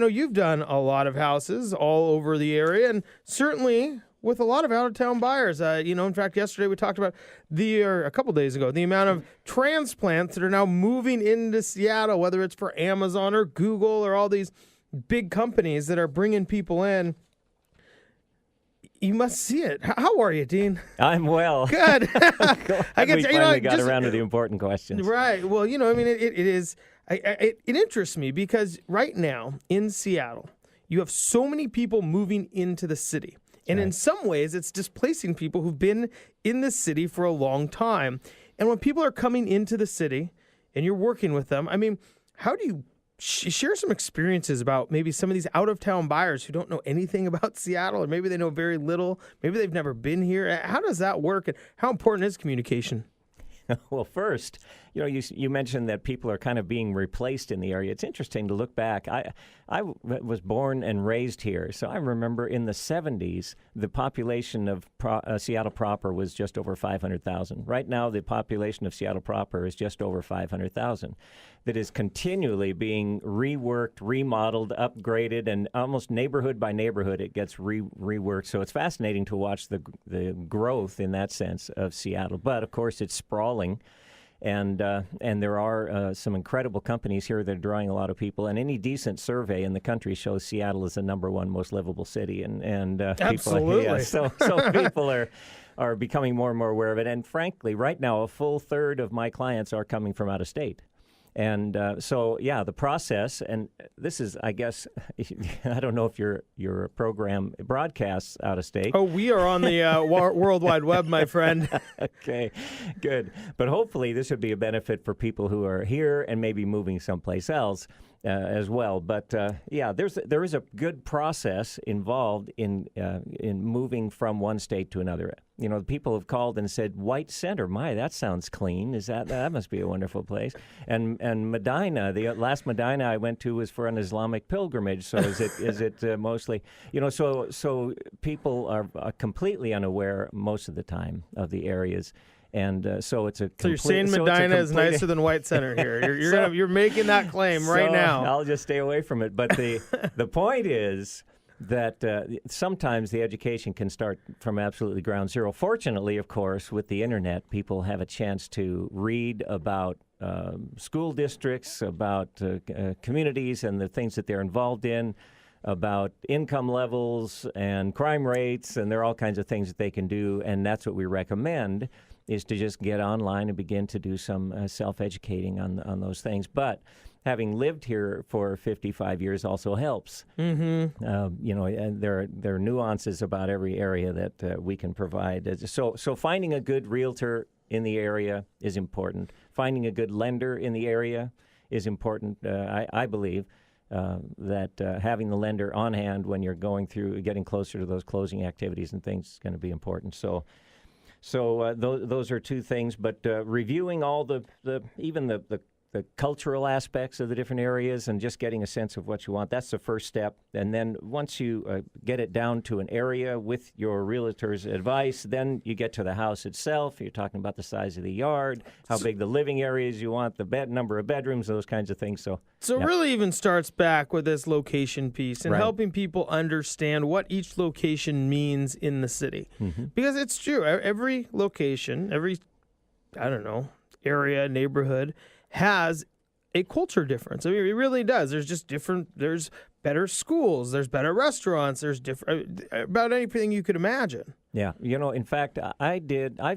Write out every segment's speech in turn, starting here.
you've done a lot of houses all over the area, and certainly with a lot of out-of-town buyers. In fact, yesterday we talked about or a couple days ago, the amount of transplants that are now moving into Seattle, whether it's for Amazon or Google or all these big companies that are bringing people in. You must see it. How are you, Dean? I'm well. Good. I guess we finally got around to the important questions. Right. Well, it is. It interests me because right now in Seattle, you have so many people moving into the city. And in some ways, it's displacing people who've been in the city for a long time. And when people are coming into the city and you're working with them, how do you share some experiences about maybe some of these out-of-town buyers who don't know anything about Seattle, or maybe they know very little, maybe they've never been here? How does that work, and how important is communication? Well, first, you mentioned that people are kind of being replaced in the area. It's interesting to look back. I was born and raised here, so I remember in the 70s, the population of Seattle proper was just over 500,000. Right now, the population of Seattle proper is just over 500,000. That is continually being reworked, remodeled, upgraded, and almost neighborhood by neighborhood, it gets reworked. So it's fascinating to watch the growth in that sense of Seattle. But, of course, it's sprawling. And there are some incredible companies here that are drawing a lot of people. And any decent survey in the country shows Seattle is the number one most livable city. And absolutely. So people are becoming more and more aware of it. And frankly, right now, a full third of my clients are coming from out of state. And the process, and this is, I guess, I don't know if your program broadcasts out of state. Oh, we are on the World Wide Web, my friend. Okay, good. But hopefully this would be a benefit for people who are here and maybe moving someplace else as well. But there is a good process involved in moving from one state to another. People have called and said, White Center, that sounds clean. That must be a wonderful place. And Medina, the last Medina I went to was for an Islamic pilgrimage. So is it mostly, so people are completely unaware most of the time of the areas. And so it's a complete... So you're saying Medina is nicer than White Center here. You're making that claim right now. I'll just stay away from it. But the point is that sometimes the education can start from absolutely ground zero. Fortunately, of course, with the Internet, people have a chance to read about school districts, about communities and the things that they're involved in, about income levels and crime rates, and there are all kinds of things that they can do, and that's what we recommend, is to just get online and begin to do some self-educating on those things. But having lived here for 55 years also helps. Mm-hmm. And there are nuances about every area that we can provide. So finding a good realtor in the area is important. Finding a good lender in the area is important, I believe. That having the lender on hand when you're getting closer to those closing activities and things is going to be important. So those are two things. But reviewing all the cultural aspects of the different areas and just getting a sense of what you want, that's the first step. And then once you get it down to an area with your realtor's advice, then you get to the house itself. You're talking about the size of the yard, how big the living areas you want, the number of bedrooms, those kinds of things. So it really even starts back with this location piece and helping people understand what each location means in the city. Mm-hmm. Because it's true. Every location, area, neighborhood has a culture difference. It really does. There's better schools, there's better restaurants, there's about anything you could imagine. Yeah. In fact, I've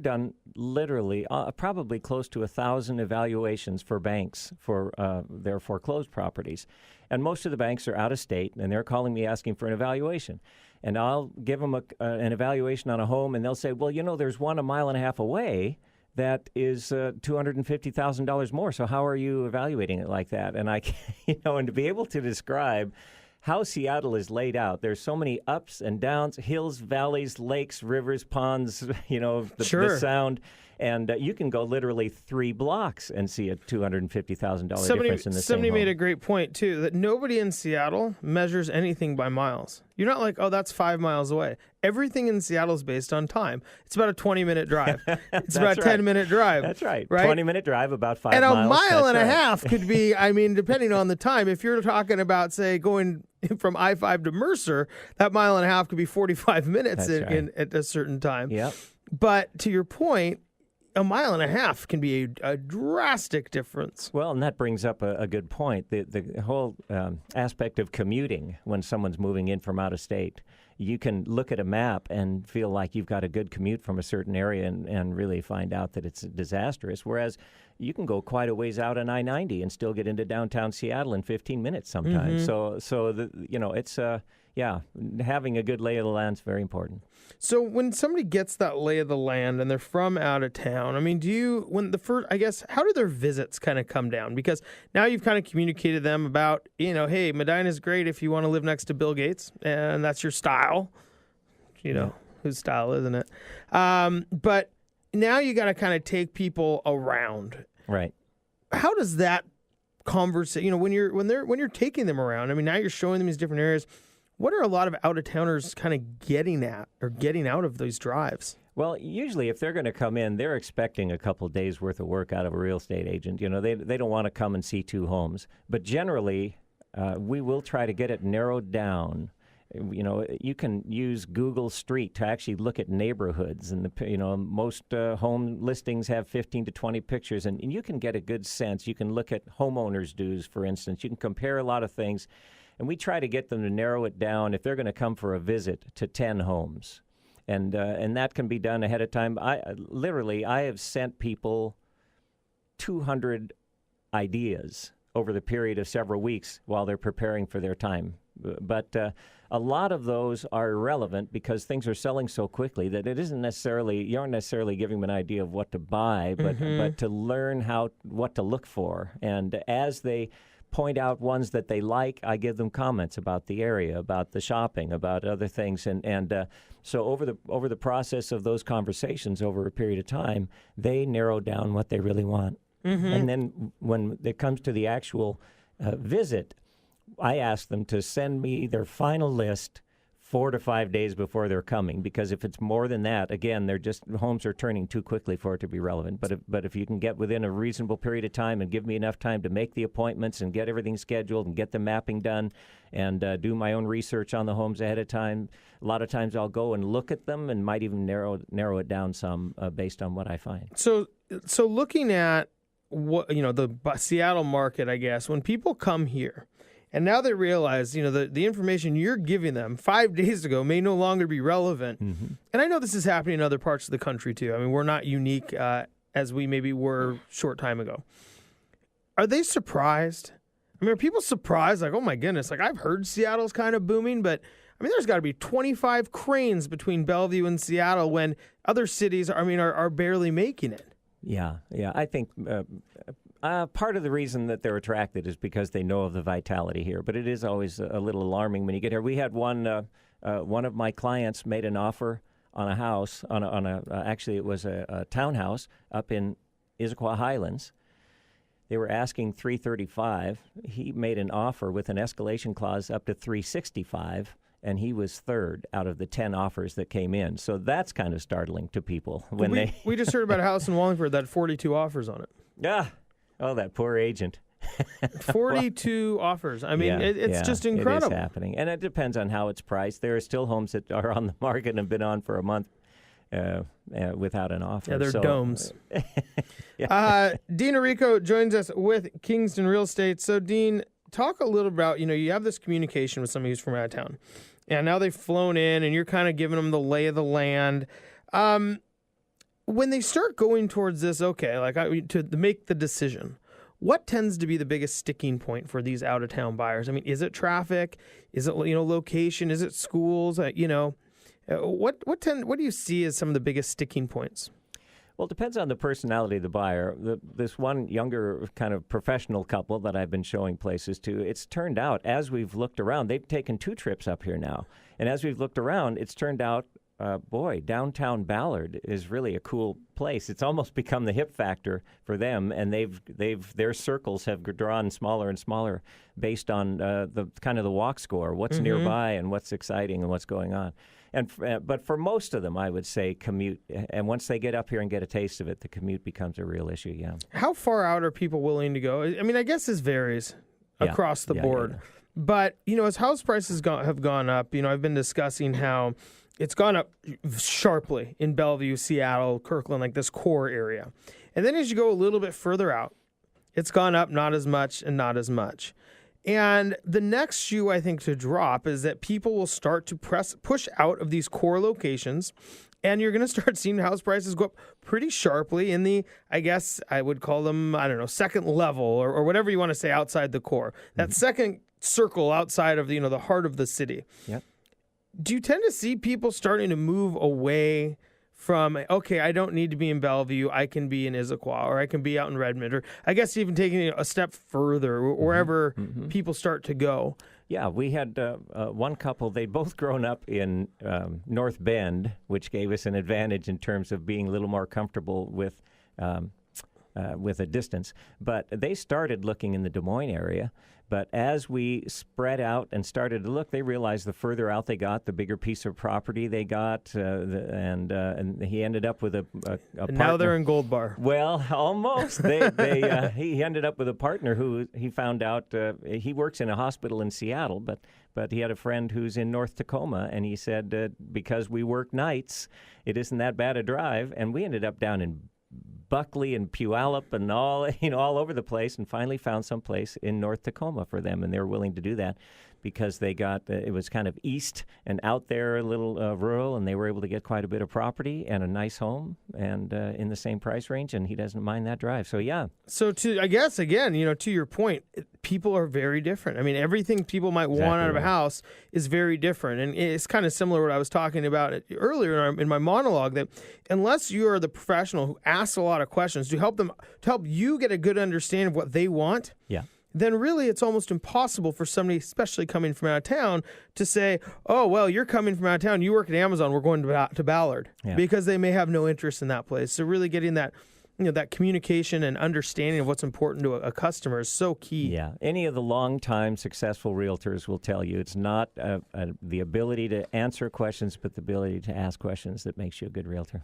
done literally probably close to 1,000 evaluations for banks for their foreclosed properties. And most of the banks are out of state, and they're calling me asking for an evaluation. And I'll give them an evaluation on a home, and they'll say, well, there's one a mile and a half away that is $250,000 more. So how are you evaluating it like that? And and to be able to describe how Seattle is laid out, there's so many ups and downs, hills, valleys, lakes, rivers, ponds, the sound. And you can go literally 3 blocks and see a $250,000 difference in the same Somebody home. made a great point, too, that nobody in Seattle measures anything by miles. You're not like, oh, that's 5 miles away. Everything in Seattle is based on time. It's about a 20-minute drive. It's about a 10-minute drive. That's right. Right? 20-minute drive, about 5 and miles. And a mile That's and a right. half could be, I mean, depending on the time. If you're talking about, say, going from I-5 to Mercer, that mile and a half could be 45 minutes at a certain time. Yep. But to your point, a mile and a half can be a drastic difference. Well, and that brings up a good point. The whole aspect of commuting when someone's moving in from out of state. You can look at a map and feel like you've got a good commute from a certain area and really find out that it's disastrous. Whereas you can go quite a ways out on I-90 and still get into downtown Seattle in 15 minutes sometimes. Mm-hmm. It's having a good lay of the land is very important. So when somebody gets that lay of the land and they're from out of town, I mean, how do their visits kind of come down? Because now you've kind of communicated them about, hey, Medina's great if you want to live next to Bill Gates, and that's your style. Whose style isn't it? But now you got to kind of take people around. Right. How does that conversation, when you're taking them around, I mean, now you're showing them these different areas. What are a lot of out-of-towners kind of getting at or getting out of those drives? Well, usually if they're going to come in, they're expecting a couple days' worth of work out of a real estate agent. They don't want to come and see 2 homes. But generally, we will try to get it narrowed down. You can use Google Street to actually look at neighborhoods, and most home listings have 15 to 20 pictures, and you can get a good sense. You can look at homeowners' dues, for instance. You can compare a lot of things. And we try to get them to narrow it down, if they're going to come for a visit, to 10 homes. And that can be done ahead of time. I have sent people 200 ideas over the period of several weeks while they're preparing for their time. But a lot of those are irrelevant because things are selling so quickly that you aren't necessarily giving them an idea of what to buy, but to learn what to look for. And as they point out ones that they like, I give them comments about the area, about the shopping, about other things, and so over the process of those conversations over a period of time, they narrow down what they really want, and then when it comes to the actual visit, I ask them to send me their final list 4 to 5 days before they're coming, because if it's more than that, again, homes are turning too quickly for it to be relevant. But if you can get within a reasonable period of time and give me enough time to make the appointments and get everything scheduled and get the mapping done and do my own research on the homes ahead of time, a lot of times I'll go and look at them and might even narrow it down some based on what I find. So looking at what the Seattle market, I guess, when people come here, and now they realize, the information you're giving them 5 days ago may no longer be relevant. Mm-hmm. And I know this is happening in other parts of the country, too. I mean, we're not unique as we maybe were a short time ago. Are they surprised? I mean, are people surprised? Like, oh, my goodness. Like, I've heard Seattle's kind of booming, but, I mean, there's got to be 25 cranes between Bellevue and Seattle when other cities, are barely making it. Yeah. I think part of the reason that they're attracted is because they know of the vitality here. But it is always a little alarming when you get here. We had one of my clients made an offer on a house, actually it was a townhouse up in Issaquah Highlands. They were asking $335. He made an offer with an escalation clause up to $365. And he was third out of the 10 offers that came in. So that's kind of startling to people. We just heard about a house in Wallingford that had 42 offers on it. Yeah. Oh, that poor agent. 42 offers. I mean, it's just incredible. It is happening. And it depends on how it's priced. There are still homes that are on the market and have been on for a month without an offer. Yeah, they're domes. Yeah. Dean Orrico joins us with Kingston Real Estate. So, Dean, talk a little about, you have this communication with somebody who's from out of town. And now they've flown in, and you're kind of giving them the lay of the land. When they start going towards this, to make the decision, what tends to be the biggest sticking point for these out-of-town buyers? I mean, is it traffic? Is it location? Is it schools? What do you see as some of the biggest sticking points? Well, it depends on the personality of the buyer. This one younger kind of professional couple that I've been showing places to, it's turned out, as we've looked around, they've taken 2 trips up here now. And as we've looked around, it's turned out boy, downtown Ballard is really a cool place. It's almost become the hip factor for them, and their circles have drawn smaller and smaller based on the kind of the walk score, what's nearby and what's exciting and what's going on. And but for most of them, I would say commute. And once they get up here and get a taste of it, the commute becomes a real issue. Yeah. How far out are people willing to go? I mean, I guess this varies across the board. Yeah. But as house prices have gone up, I've been discussing how it's gone up sharply in Bellevue, Seattle, Kirkland, like this core area. And then as you go a little bit further out, it's gone up not as much and not as much. And the next shoe, I think, to drop is that people will start to push out of these core locations, and you're going to start seeing house prices go up pretty sharply in the, I guess I would call them, second level or whatever you want to say outside the core. That second circle outside of, the heart of the city. Yep. Do you tend to see people starting to move away from, okay, I don't need to be in Bellevue, I can be in Issaquah, or I can be out in Redmond, or I guess even taking it a step further, wherever people start to go? Yeah, we had one couple, they'd both grown up in North Bend, which gave us an advantage in terms of being a little more comfortable with a distance. But they started looking in the Des Moines area. But as we spread out and started to look, they realized the further out they got, the bigger piece of property they got, and he ended up with a partner. Now they're in Gold Bar. Well, almost. He ended up with a partner who he found out he works in a hospital in Seattle, but he had a friend who's in North Tacoma, and he said because we work nights, it isn't that bad a drive, and we ended up down in Buckley and Puyallup and all over the place, and finally found some place in North Tacoma for them, and they were willing to do that because they got it was kind of east and out there, a little rural, and they were able to get quite a bit of property and a nice home, and in the same price range, and he doesn't mind that drive. So yeah. So I guess again, to your point, people are very different. I mean, everything people might want out of a house is very different, and it's kind of similar to what I was talking about earlier in my monologue. That unless you are the professional who asks a lot of questions to help you get a good understanding of what they want. Yeah. Then really it's almost impossible for somebody, especially coming from out of town, to say, oh, well, you're coming from out of town, you work at Amazon, we're going to Ballard, because they may have no interest in that place. So really getting that, that communication and understanding of what's important to a customer is so key. Yeah. Any of the long-time successful realtors will tell you it's not the ability to answer questions, but the ability to ask questions that makes you a good realtor.